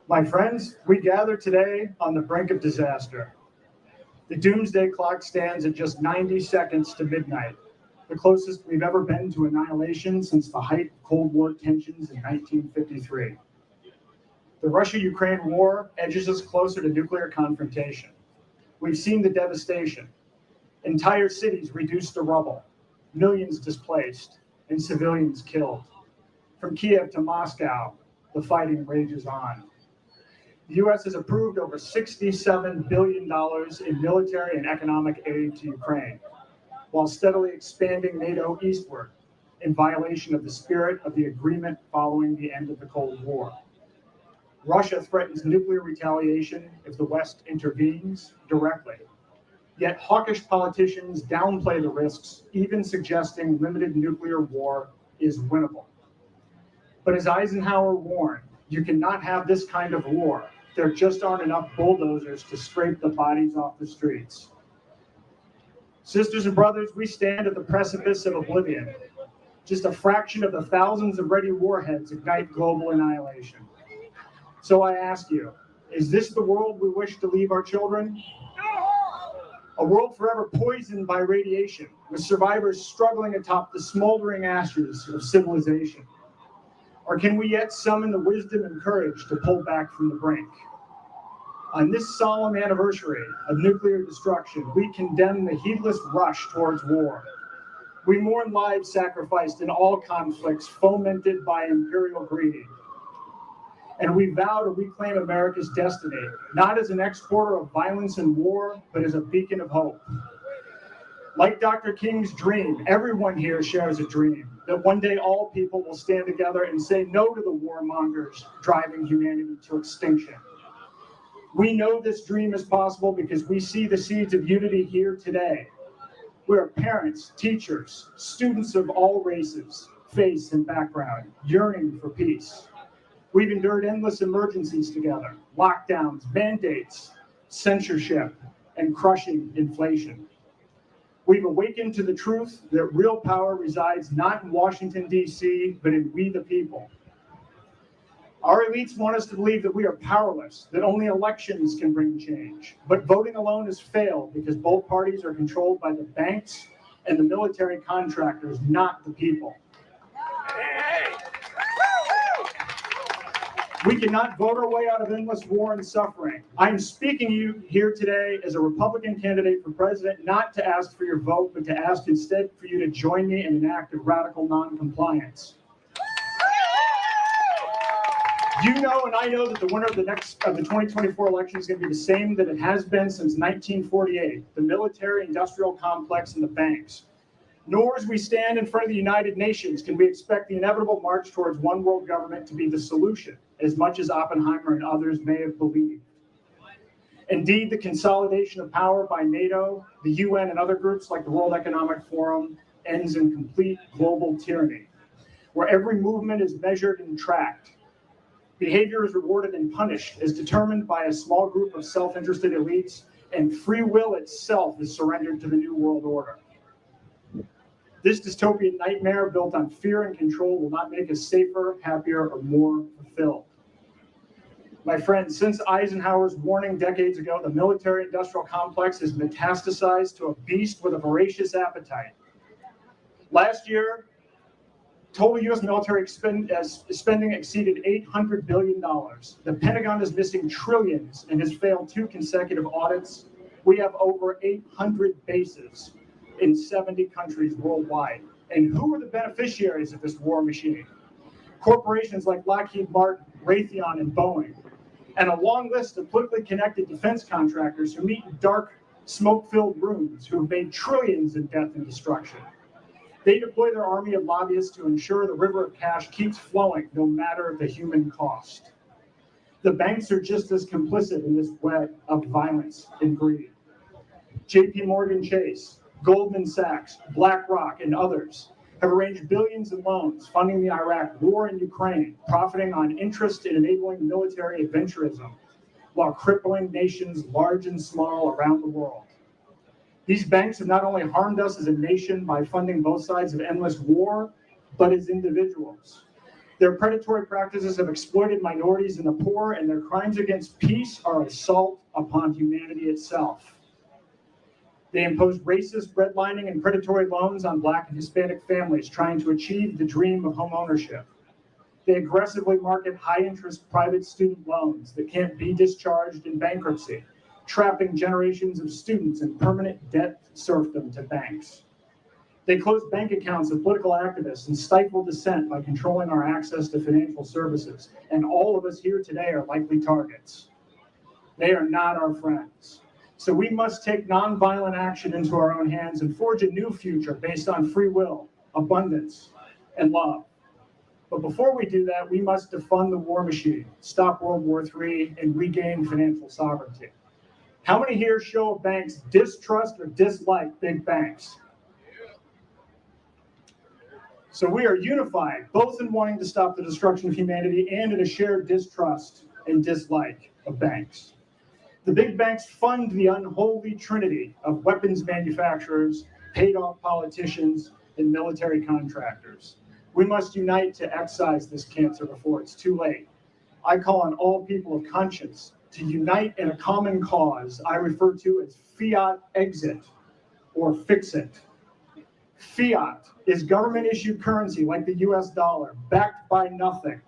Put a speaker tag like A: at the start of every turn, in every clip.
A: My friends, we gather today on the brink of disaster. The doomsday clock stands at just 90 seconds to midnight, the closest we've ever been to annihilation since the height of Cold War tensions in 1953. The Russia-Ukraine war edges us closer to nuclear confrontation. We've seen the devastation, entire cities reduced to rubble, millions displaced, and civilians killed. From Kiev to Moscow, the fighting rages on. The U.S. has approved over $67 billion in military and economic aid to Ukraine, while steadily expanding NATO eastward in violation of the spirit of the agreement following the end of the Cold War. Russia threatens nuclear retaliation if the West intervenes directly. Yet hawkish politicians downplay the risks, even suggesting limited nuclear war is winnable. But as Eisenhower warned, you cannot have this kind of war. There just aren't enough bulldozers to scrape the bodies off the streets. Sisters and brothers, we stand at the precipice of oblivion. Just a fraction of the thousands of ready warheads ignite global annihilation. So I ask you, is this the world we wish to leave our children? A world forever poisoned by radiation, with survivors struggling atop the smoldering ashes of civilization? Or can we yet summon the wisdom and courage to pull back from the brink? On this solemn anniversary of nuclear destruction, we condemn the heedless rush towards war. We mourn lives sacrificed in all conflicts fomented by imperial greed. And we vow to reclaim America's destiny, not as an exporter of violence and war, but as a beacon of hope. Like Dr. King's dream, everyone here shares a dream that one day all people will stand together and say no to the warmongers driving humanity to extinction. We know this dream is possible because we see the seeds of unity here today. We are parents, teachers, students of all races, faiths, and background, yearning for peace. We've endured endless emergencies together, lockdowns, mandates, censorship, and crushing inflation. We've awakened to the truth that real power resides not in Washington, D.C., but in we the people. Our elites want us to believe that we are powerless, that only elections can bring change. But voting alone has failed because both parties are controlled by the banks and the military contractors, not the people. We cannot vote our way out of endless war and suffering. I'm speaking to you here today as a Republican candidate for president, not to ask for your vote, but to ask instead for you to join me in an act of radical noncompliance. You know, and I know that the winner of the 2024 election is going to be the same that it has been since 1948, the military-industrial complex and the banks. Nor as we stand in front of the United Nations can we expect the inevitable march towards one world government to be the solution, as much as Oppenheimer and others may have believed. Indeed, the consolidation of power by NATO, the UN, and other groups like the World Economic Forum ends in complete global tyranny, where every movement is measured and tracked. Behavior is rewarded and punished as determined by a small group of self-interested elites, and free will itself is surrendered to the New World Order. This dystopian nightmare built on fear and control will not make us safer, happier, or more fulfilled. My friends, since Eisenhower's warning decades ago, the military-industrial complex has metastasized to a beast with a voracious appetite. Last year, total U.S. military spending exceeded $800 billion. The Pentagon is missing trillions and has failed 2 consecutive audits. We have over 800 bases in 70 countries worldwide. And who are the beneficiaries of this war machine? Corporations like Lockheed Martin, Raytheon, and Boeing, and a long list of politically connected defense contractors who meet in dark, smoke-filled rooms who have made trillions in death and destruction. They deploy their army of lobbyists to ensure the river of cash keeps flowing, no matter the human cost. The banks are just as complicit in this web of violence and greed. J.P. Morgan Chase, Goldman Sachs, BlackRock, and others have arranged billions in loans funding the Iraq war and Ukraine, profiting on interest in enabling military adventurism while crippling nations large and small around the world. These banks have not only harmed us as a nation by funding both sides of endless war, but as individuals. Their predatory practices have exploited minorities and the poor, and their crimes against peace are assault upon humanity itself. They impose racist redlining and predatory loans on Black and Hispanic families trying to achieve the dream of home ownership. They aggressively market high-interest private student loans that can't be discharged in bankruptcy, trapping generations of students in permanent debt serfdom to banks. They close bank accounts of political activists and stifle dissent by controlling our access to financial services, and all of us here today are likely targets. They are not our friends. So we must take nonviolent action into our own hands and forge a new future based on free will, abundance, and love. But before we do that, we must defund the war machine, stop World War III, and regain financial sovereignty. How many here show banks distrust or dislike big banks? So we are unified, both in wanting to stop the destruction of humanity and in a shared distrust and dislike of banks. The big banks fund the unholy trinity of weapons manufacturers, paid-off politicians, and military contractors. We must unite to excise this cancer before it's too late. I call on all people of conscience to unite in a common cause I refer to as fiat exit or fix it. Fiat is government-issued currency like the US dollar, backed by nothing,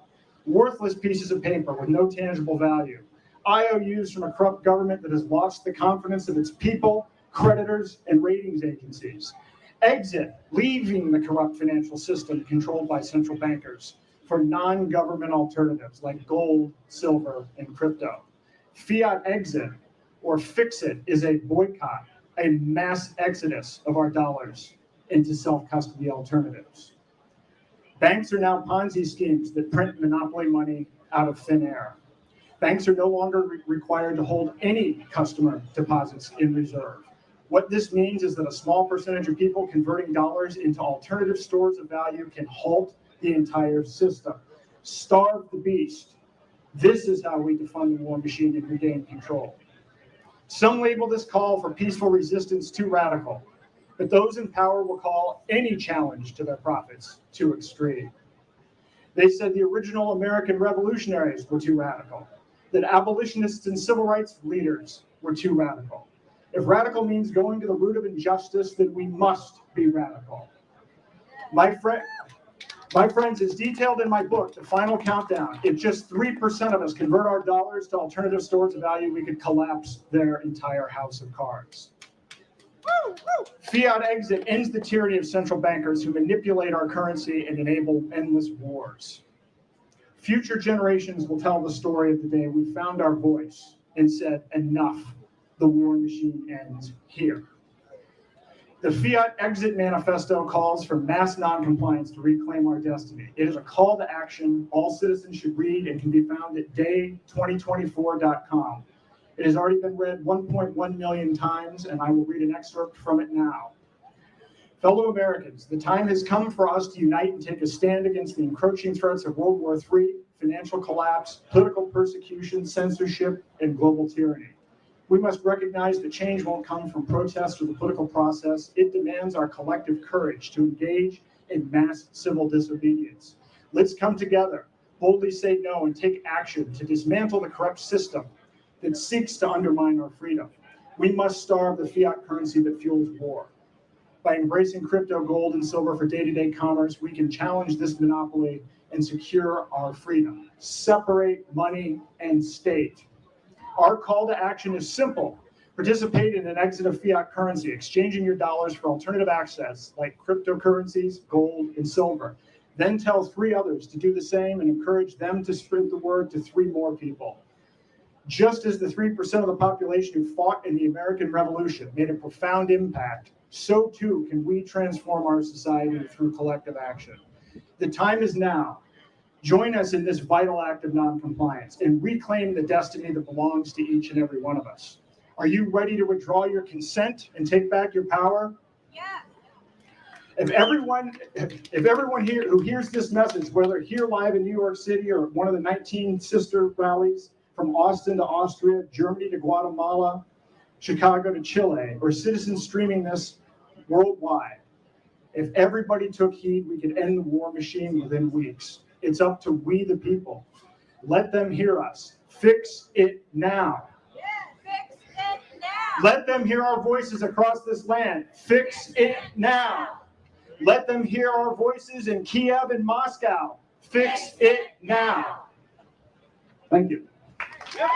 A: worthless pieces of paper with no tangible value. IOUs from a corrupt government that has lost the confidence of its people, creditors, and ratings agencies. Exit, leaving the corrupt financial system controlled by central bankers for non-government alternatives like gold, silver, and crypto. Fiat exit, or fix it, is a boycott, a mass exodus of our dollars into self-custody alternatives. Banks are now Ponzi schemes that print monopoly money out of thin air. Banks are no longer required to hold any customer deposits in reserve. What this means is that a small percentage of people converting dollars into alternative stores of value can halt the entire system. Starve the beast. This is how we defund the war machine and regain control. Some label this call for peaceful resistance too radical, but those in power will call any challenge to their profits too extreme. They said the original American revolutionaries were too radical, that abolitionists and civil rights leaders were too radical. If radical means going to the root of injustice, then we must be radical. My friends, as detailed in my book, The Final Countdown, if just 3% of us convert our dollars to alternative stores of value, we could collapse their entire house of cards. Fiat exit ends the tyranny of central bankers who manipulate our currency and enable endless wars. Future generations will tell the story of the day we found our voice and said, enough, the war machine ends here. The Fiat Exit Manifesto calls for mass noncompliance to reclaim our destiny. It is a call to action all citizens should read and can be found at day2024.com. It has already been read 1.1 million times, and I will read an excerpt from it now. Fellow Americans, the time has come for us to unite and take a stand against the encroaching threats of World War III, financial collapse, political persecution, censorship, and global tyranny. We must recognize that change won't come from protest or the political process. It demands our collective courage to engage in mass civil disobedience. Let's come together, boldly say no, and take action to dismantle the corrupt system that seeks to undermine our freedom. We must starve the fiat currency that fuels war. By embracing crypto, gold, and silver for day-to-day commerce, we can challenge this monopoly and secure our freedom. Separate money and state. Our call to action is simple. Participate in an exit of fiat currency, exchanging your dollars for alternative access like cryptocurrencies, gold, and silver. Then tell 3 others to do the same and encourage them to spread the word to 3 more people. Just as the 3% of the population who fought in the American Revolution made a profound impact, so too can we transform our society through collective action. The time is now. Join us in this vital act of noncompliance and reclaim the destiny that belongs to each and every one of us. Are you ready to withdraw your consent and take back your power?
B: Yeah.
A: If everyone here who hears this message, whether here live in New York City or one of the 19 sister rallies from Austin to Austria, Germany to Guatemala, Chicago to Chile, or citizens streaming this worldwide, if everybody took heed, we could end the war machine within weeks. It's up to we the people. Let them hear us. Fix it now.
B: Yeah, fix it now.
A: Let them hear our voices across this land. Fix it now. Let them hear our voices in Kiev and Moscow. Fix it now. Thank you.
B: Yeah.